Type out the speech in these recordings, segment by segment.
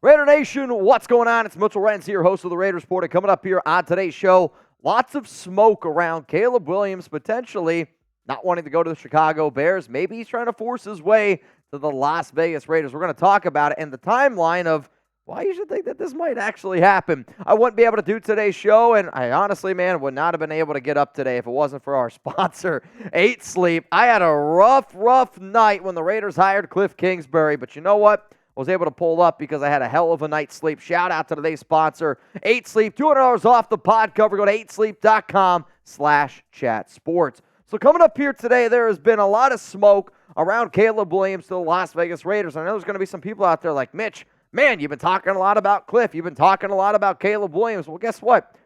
Raider Nation, what's going on? It's Mitchell Renz here, host of the Raiders Report. And coming up here on today's show, lots of smoke around Caleb Williams potentially not wanting to go to the Chicago Bears. Maybe he's trying to force his way to the Las Vegas Raiders. We're going to talk about it and the timeline of why you should think that this might actually happen. I wouldn't be able to do today's show, and I honestly, man, would not have been able to get up today if it wasn't for our sponsor, 8 Sleep. I had a rough night when the Raiders hired Kliff Kingsbury, but you know what? I was able to pull up because I had a hell of a night's sleep. Shout out to today's sponsor, 8 Sleep. $200 off the pod cover. Go to 8sleep.com/chatsports. So coming up here today, there has been a lot of smoke around Caleb Williams to the Las Vegas Raiders. I know there's going to be some people out there like, Mitch, man, you've been talking a lot about Kliff. You've been talking a lot about Caleb Williams. Well, guess what?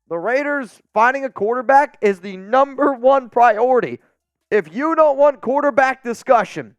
The Raiders finding a quarterback is the number one priority. If you don't want quarterback discussion,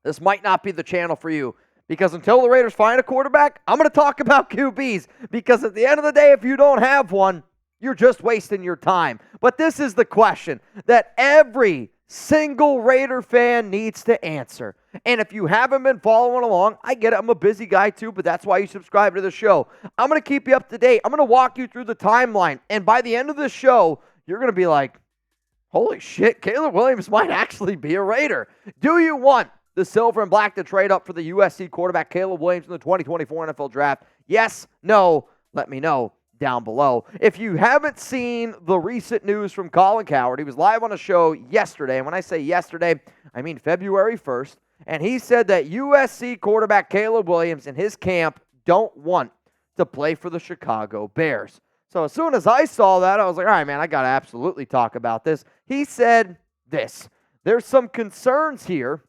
this might not be the channel for you. Because until the Raiders find a quarterback, I'm going to talk about QBs. Because at the end of the day, if you don't have one, you're just wasting your time. But this is the question that every single Raider fan needs to answer. And if you haven't been following along, I get it. I'm a busy guy too, but that's why you subscribe to the show. I'm going to keep you up to date. I'm going to walk you through the timeline. And by the end of this show, you're going to be like, holy shit, Caleb Williams might actually be a Raider. Do you want the silver and black to trade up for the USC quarterback Caleb Williams in the 2024 NFL Draft? Yes, no, let me know down below. If you haven't seen the recent news from Colin Cowherd, he was live on a show yesterday, and when I say yesterday, I mean February 1st, and he said that USC quarterback Caleb Williams and his camp don't want to play for the Chicago Bears. So as soon as I saw that, I was like, all right, man, I got to absolutely talk about this. He said this: there's some concerns here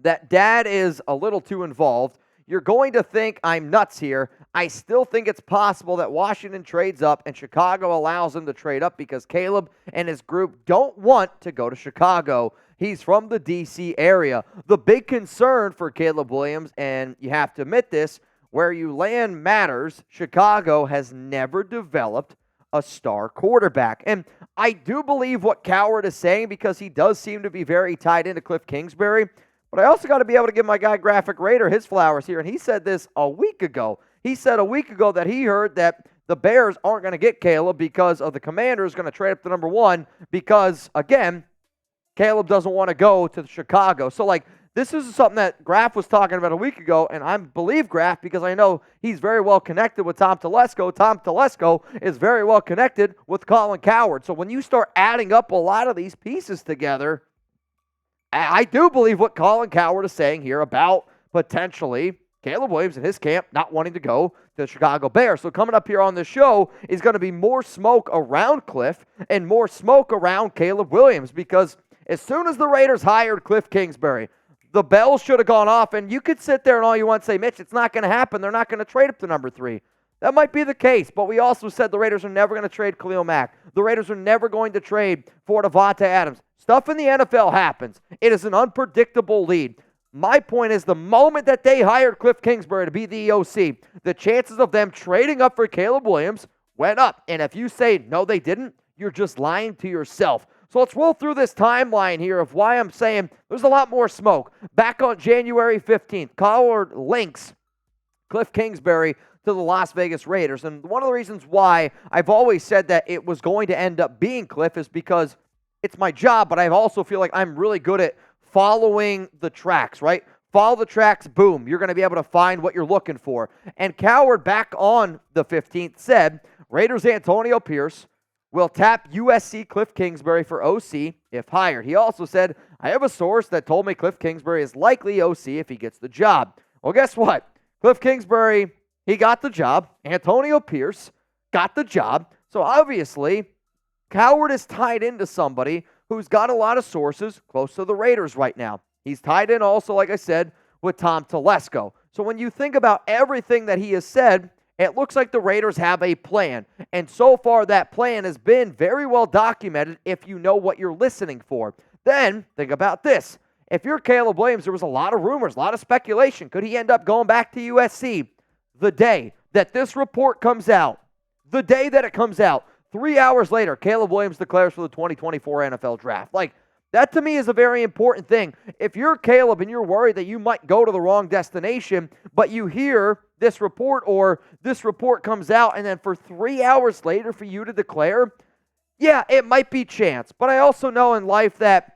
that dad is a little too involved. You're going to think I'm nuts here. I still think it's possible that Washington trades up and Chicago allows him to trade up because Caleb and his group don't want to go to Chicago. He's from the D.C. area. The big concern for Caleb Williams, and you have to admit this, where you land matters. Chicago has never developed a star quarterback. And I do believe what Cowherd is saying because he does seem to be very tied into Kliff Kingsbury. But I also got to be able to give my guy Graphic Raider his flowers here, and he said this a week ago. He said a week ago that he heard that the Bears aren't going to get Caleb because of the Commanders going to trade up to number 1 because, again, Caleb doesn't want to go to Chicago. So, this is something that Graf was talking about a week ago, and I believe Graf because I know he's very well connected with Tom Telesco. Tom Telesco is very well connected with Colin Cowherd. So when you start adding up a lot of these pieces together, I do believe what Colin Cowherd is saying here about potentially Caleb Williams and his camp not wanting to go to the Chicago Bears. So coming up here on the show is going to be more smoke around Kliff and more smoke around Caleb Williams because as soon as the Raiders hired Kliff Kingsbury, the bells should have gone off, and you could sit there and all you want to say, Mitch, it's not going to happen. They're not going to trade up to number 3. That might be the case, but we also said the Raiders are never going to trade Khalil Mack. The Raiders are never going to trade for Devontae Adams. Stuff in the NFL happens. It is an unpredictable lead. My point is the moment that they hired Kliff Kingsbury to be the OC, the chances of them trading up for Caleb Williams went up. And if you say, no, they didn't, you're just lying to yourself. So let's roll through this timeline here of why I'm saying there's a lot more smoke. Back on January 15th, Cowherd links Kliff Kingsbury to the Las Vegas Raiders. And one of the reasons why I've always said that it was going to end up being Kliff is because it's my job, but I also feel like I'm really good at following the tracks, right? Follow the tracks, boom. You're going to be able to find what you're looking for. And Cowherd back on the 15th said, Raiders Antonio Pierce will tap USC Kliff Kingsbury for OC if hired. He also said, I have a source that told me Kliff Kingsbury is likely OC if he gets the job. Well, guess what? Kliff Kingsbury, he got the job. Antonio Pierce got the job. So obviously, Cowherd is tied into somebody who's got a lot of sources close to the Raiders right now. He's tied in also, like I said, with Tom Telesco. So when you think about everything that he has said, it looks like the Raiders have a plan. And so far, that plan has been very well documented if you know what you're listening for. Then, think about this. If you're Caleb Williams, there was a lot of rumors, a lot of speculation. Could he end up going back to USC? The day that this report comes out, 3 hours later, Caleb Williams declares for the 2024 NFL Draft. That to me is a very important thing. If you're Caleb and you're worried that you might go to the wrong destination, But you hear this report or this report comes out, and then for 3 hours later for you to declare, yeah, it might be chance. But I also know in life that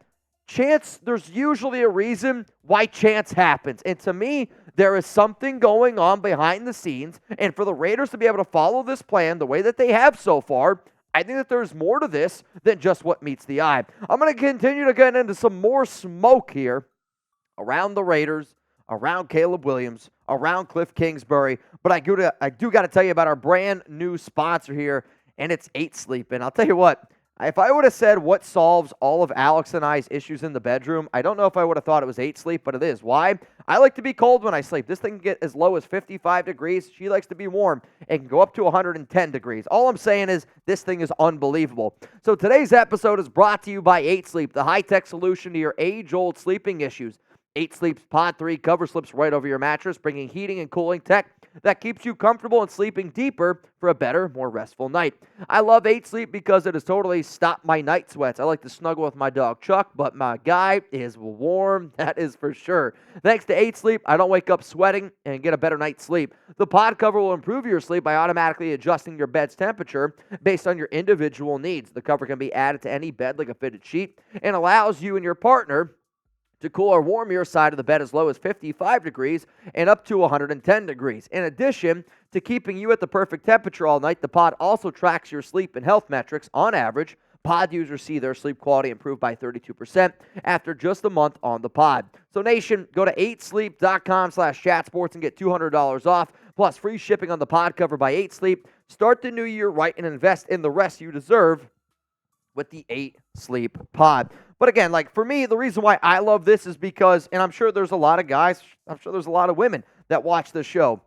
chance, there's usually a reason why chance happens. And to me, there is something going on behind the scenes. And for the Raiders to be able to follow this plan the way that they have so far, I think that there's more to this than just what meets the eye. I'm going to continue to get into some more smoke here around the Raiders, around Caleb Williams, around Kliff Kingsbury. But I do got to tell you about our brand new sponsor here, and it's 8 Sleep. And I'll tell you what, if I would have said what solves all of Alex and I's issues in the bedroom, I don't know if I would have thought it was 8 Sleep, but it is. Why? I like to be cold when I sleep. This thing can get as low as 55 degrees. She likes to be warm. It can go up to 110 degrees. All I'm saying is this thing is unbelievable. So today's episode is brought to you by 8 Sleep, the high-tech solution to your age-old sleeping issues. 8 Sleep's Pod 3 cover slips right over your mattress, bringing heating and cooling tech that keeps you comfortable and sleeping deeper for a better, more restful night. I love 8 Sleep because it has totally stopped my night sweats. I like to snuggle with my dog Chuck, but my guy is warm, that is for sure. Thanks to 8 Sleep, I don't wake up sweating and get a better night's sleep. The pod cover will improve your sleep by automatically adjusting your bed's temperature based on your individual needs. The cover can be added to any bed like a fitted sheet and allows you and your partner to cool or warm your side of the bed as low as 55 degrees and up to 110 degrees. In addition to keeping you at the perfect temperature all night, the pod also tracks your sleep and health metrics. On average, pod users see their sleep quality improve by 32% after just a month on the pod. So Nation, go to 8sleep.com/chatsports and get $200 off, plus free shipping on the pod cover by 8 Sleep. Start the new year right and invest in the rest you deserve with the 8 Sleep pod. But again, like for me, the reason why I love this is because, and I'm sure there's a lot of guys, I'm sure there's a lot of women that watch this show.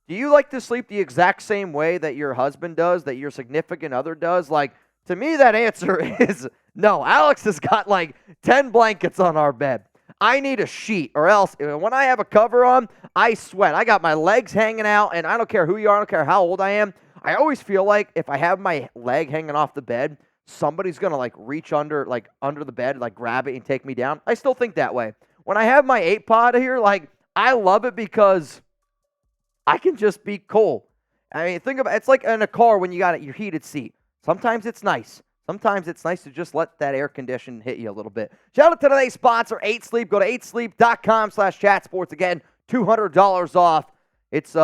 Do you like to sleep the exact same way that your husband does, that your significant other does? Like, to me, that answer is no. Alex has got like 10 blankets on our bed. I need a sheet, or else when I have a cover on, I sweat. I got my legs hanging out, and I don't care who you are, I don't care how old I am. I always feel like if I have my leg hanging off the bed, somebody's going to like reach under the bed, like grab it and take me down. I still think that way. When I have my 8 pod here, like I love it because I can just be cool. I mean, think about it's like in a car when you got your heated seat. Sometimes it's nice. Sometimes it's nice to just let that air condition hit you a little bit. Shout out to today's sponsor, 8 Sleep. Go to 8sleep.com/chatsports. Again, $200 off. It's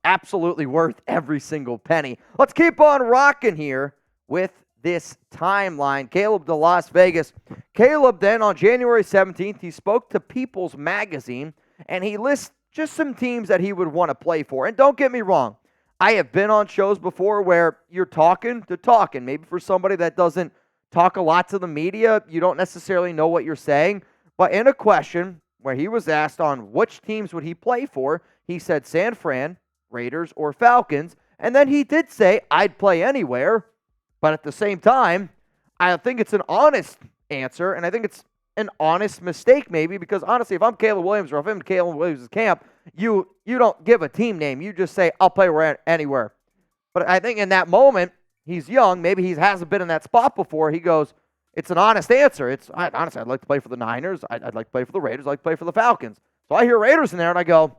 absolutely worth every single penny. Let's keep on rocking here with this timeline. Caleb to Las Vegas. Caleb then on January 17th, he spoke to People's Magazine, and he lists just some teams that he would want to play for. And don't get me wrong, I have been on shows before where you're talking to talking. Maybe for somebody that doesn't talk a lot to the media, you don't necessarily know what you're saying. But in a question where he was asked on which teams would he play for, he said San Fran, Raiders, or Falcons. And then he did say, I'd play anywhere. But at the same time, I think it's an honest answer, and I think it's an honest mistake maybe, because honestly, if I'm Caleb Williams or if I'm in Caleb Williams' camp, you don't give a team name. You just say, I'll play anywhere. But I think in that moment, he's young. Maybe he hasn't been in that spot before. He goes, it's an honest answer. Honestly, I'd like to play for the Niners. I'd like to play for the Raiders. I'd like to play for the Falcons. So I hear Raiders in there, and I go,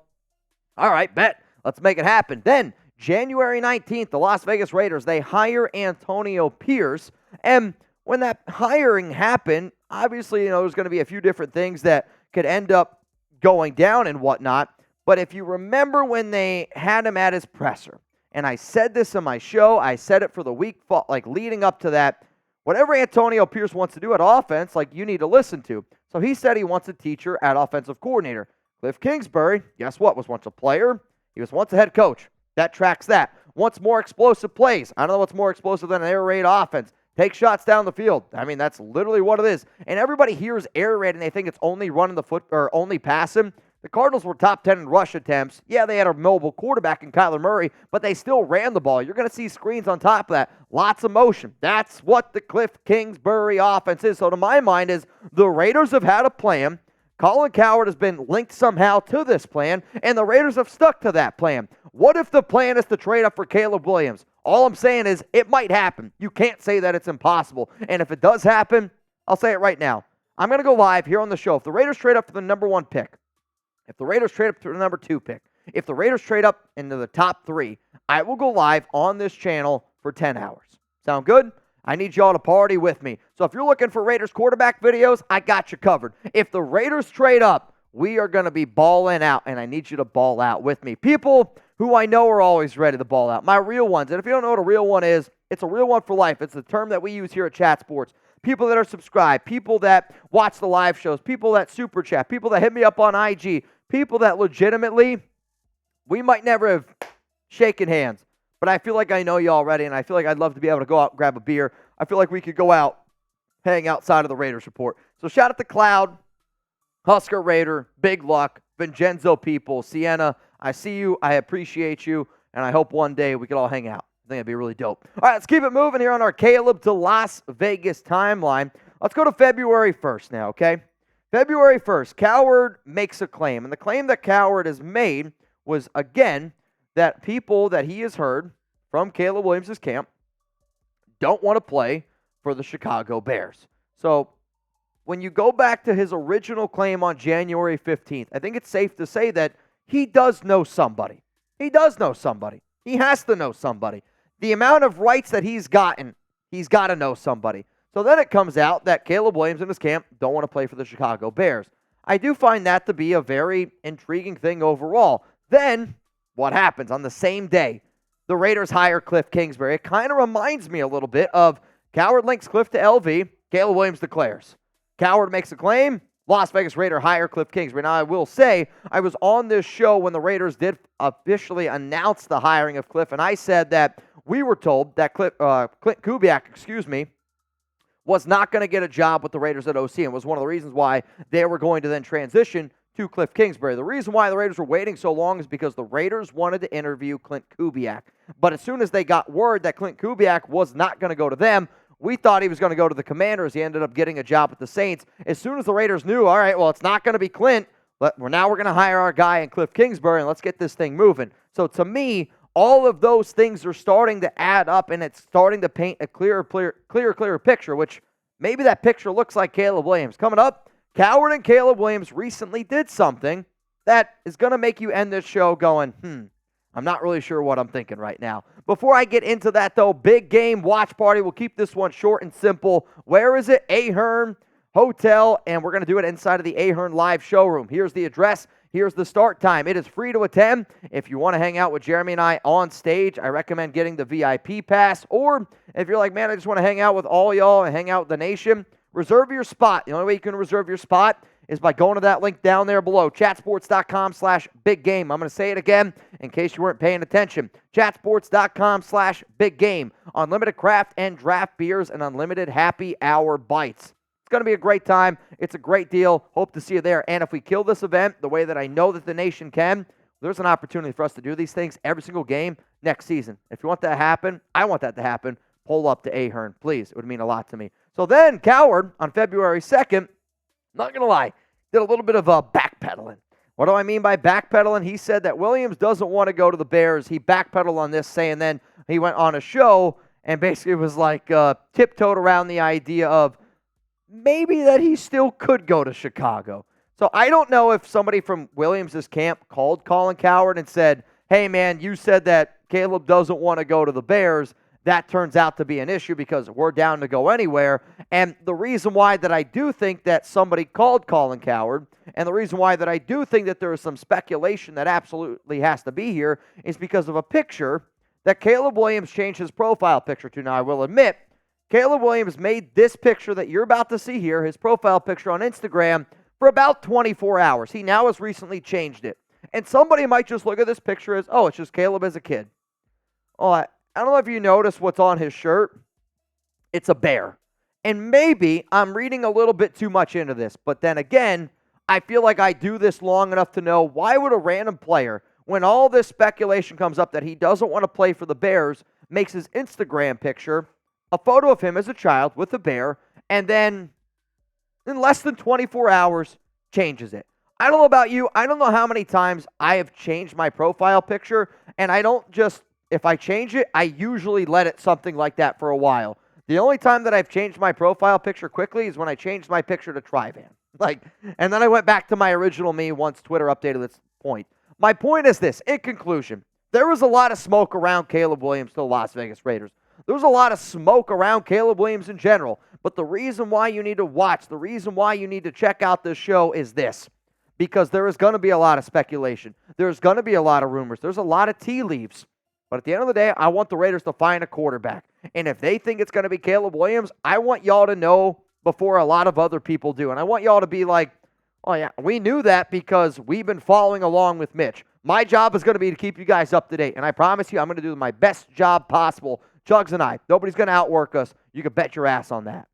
all right, bet. Let's make it happen. Then January 19th, the Las Vegas Raiders, they hire Antonio Pierce. And when that hiring happened, obviously, there's going to be a few different things that could end up going down and whatnot. But if you remember when they had him at his presser, and I said this in my show, I said it for the week, like leading up to that, whatever Antonio Pierce wants to do at offense, like you need to listen to. So he said he wants a teacher at offensive coordinator. Kliff Kingsbury, guess what, was once a player. He was once a head coach. That tracks that. Wants more explosive plays. I don't know what's more explosive than an air raid offense. Take shots down the field. I mean, that's literally what it is. And everybody hears air raid and they think it's only running the foot or only passing. The Cardinals were top 10 in rush attempts. Yeah, they had a mobile quarterback in Kyler Murray, but they still ran the ball. You're going to see screens on top of that. Lots of motion. That's what the Kliff Kingsbury offense is. So to my mind is the Raiders have had a plan. Colin Cowherd has been linked somehow to this plan, and the Raiders have stuck to that plan. What if the plan is to trade up for Caleb Williams? All I'm saying is it might happen. You can't say that it's impossible. And if it does happen, I'll say it right now. I'm going to go live here on the show. If the Raiders trade up for the number 1 pick, if the Raiders trade up to the number 2 pick, If the Raiders trade up into the top 3, I will go live on this channel for 10 hours. Sound good? I need y'all to party with me. So if you're looking for Raiders quarterback videos, I got you covered. If the Raiders trade up, we are going to be balling out, and I need you to ball out with me. People who I know are always ready to ball out. My real ones. And if you don't know what a real one is, it's a real one for life. It's the term that we use here at Chat Sports. People that are subscribed, people that watch the live shows, people that super chat, people that hit me up on IG, people that legitimately, we might never have shaken hands. But I feel like I know you already, and I feel like I'd love to be able to go out and grab a beer. I feel like we could go out, hang outside of the Raiders Report. So shout out to Cloud, Husker Raider, Big Luck, Vincenzo people, Sienna. I see you, I appreciate you, and I hope one day we could all hang out. I think it'd be really dope. All right, let's keep it moving here on our Caleb to Las Vegas timeline. Let's go to February 1st now, okay? February 1st, Cowherd makes a claim, and the claim that Cowherd has made was, again, that people that he has heard from Caleb Williams' camp don't want to play for the Chicago Bears. So when you go back to his original claim on January 15th, I think it's safe to say that he does know somebody. He does know somebody. He has to know somebody. The amount of rights that he's gotten, he's got to know somebody. So then it comes out that Caleb Williams and his camp don't want to play for the Chicago Bears. I do find that to be a very intriguing thing overall. Then what happens on the same day? The Raiders hire Kliff Kingsbury. It kind of reminds me a little bit of Cowherd links Kliff to LV. Caleb Williams declares. Cowherd makes a claim. Las Vegas Raider hire Kliff Kingsbury. Now, I will say, I was on this show when the Raiders did officially announce the hiring of Kliff, and I said that we were told that Clint Kubiak, was not going to get a job with the Raiders at OC, and was one of the reasons why they were going to then transition to Kliff Kingsbury. The reason why the Raiders were waiting so long is because the Raiders wanted to interview Clint Kubiak. But as soon as they got word that Clint Kubiak was not going to go to them, we thought he was going to go to the Commanders. He ended up getting a job with the Saints. As soon as the Raiders knew, all right, well, it's not going to be Clint, but we're going to hire our guy in Kliff Kingsbury, and let's get this thing moving. So to me, all of those things are starting to add up, and it's starting to paint a clearer picture, which maybe that picture looks like Caleb Williams. Coming up, Cowherd and Caleb Williams recently did something that is going to make you end this show going, I'm not really sure what I'm thinking right now. Before I get into that, though, big game watch party. We'll keep this one short and simple. Where is it? Ahern Hotel, and we're going to do it inside of the Ahern live showroom. Here's the address. Here's the start time. It is free to attend. If you want to hang out with Jeremy and I on stage, I recommend getting the VIP pass. Or if you're like, man, I just want to hang out with all y'all and hang out with the nation, reserve your spot. The only way you can reserve your spot is by going to that link down there below, chatsports.com/biggame. I'm going to say it again in case you weren't paying attention. Chatsports.com/biggame. Unlimited craft and draft beers and unlimited happy hour bites. It's going to be a great time. It's a great deal. Hope to see you there. And if we kill this event the way that I know that the nation can, there's an opportunity for us to do these things every single game next season. If you want that to happen, I want that to happen, pull up to Ahern, please. It would mean a lot to me. So then Cowherd on February 2nd, not going to lie, did a little bit of backpedaling. What do I mean by backpedaling? He said that Williams doesn't want to go to the Bears. He backpedaled on this, saying then he went on a show and basically was like tiptoed around the idea of maybe that he still could go to Chicago. So I don't know if somebody from Williams' camp called Colin Cowherd and said, hey, man, you said that Caleb doesn't want to go to the Bears. That turns out to be an issue because we're down to go anywhere. And the reason why that I do think that somebody called Colin Cowherd, and the reason why that I do think that there is some speculation that absolutely has to be here, is because of a picture that Caleb Williams changed his profile picture to. Now, I will admit, Caleb Williams made this picture that you're about to see here, his profile picture on Instagram, for about 24 hours. He now has recently changed it. And somebody might just look at this picture as, oh, it's just Caleb as a kid. Oh, I don't know if you notice what's on his shirt. It's a bear. And maybe I'm reading a little bit too much into this. But then again, I feel like I do this long enough to know, why would a random player, when all this speculation comes up that he doesn't want to play for the Bears, makes his Instagram picture a photo of him as a child with a bear, and then in less than 24 hours changes it? I don't know about you. I don't know how many times I have changed my profile picture, and I don't just, if I change it, I usually let it something like that for a while. The only time that I've changed my profile picture quickly is when I changed my picture to Trivan. And then I went back to my original me once Twitter updated its point. My point is this. In conclusion, there was a lot of smoke around Caleb Williams to the Las Vegas Raiders. There was a lot of smoke around Caleb Williams in general. But the reason why you need to watch, the reason why you need to check out this show is this. Because there is going to be a lot of speculation. There's going to be a lot of rumors. There's a lot of tea leaves. But at the end of the day, I want the Raiders to find a quarterback. And if they think it's going to be Caleb Williams, I want y'all to know before a lot of other people do. And I want y'all to be like, oh, yeah, we knew that because we've been following along with Mitch. My job is going to be to keep you guys up to date. And I promise you, I'm going to do my best job possible. Jugs and I. Nobody's going to outwork us. You can bet your ass on that.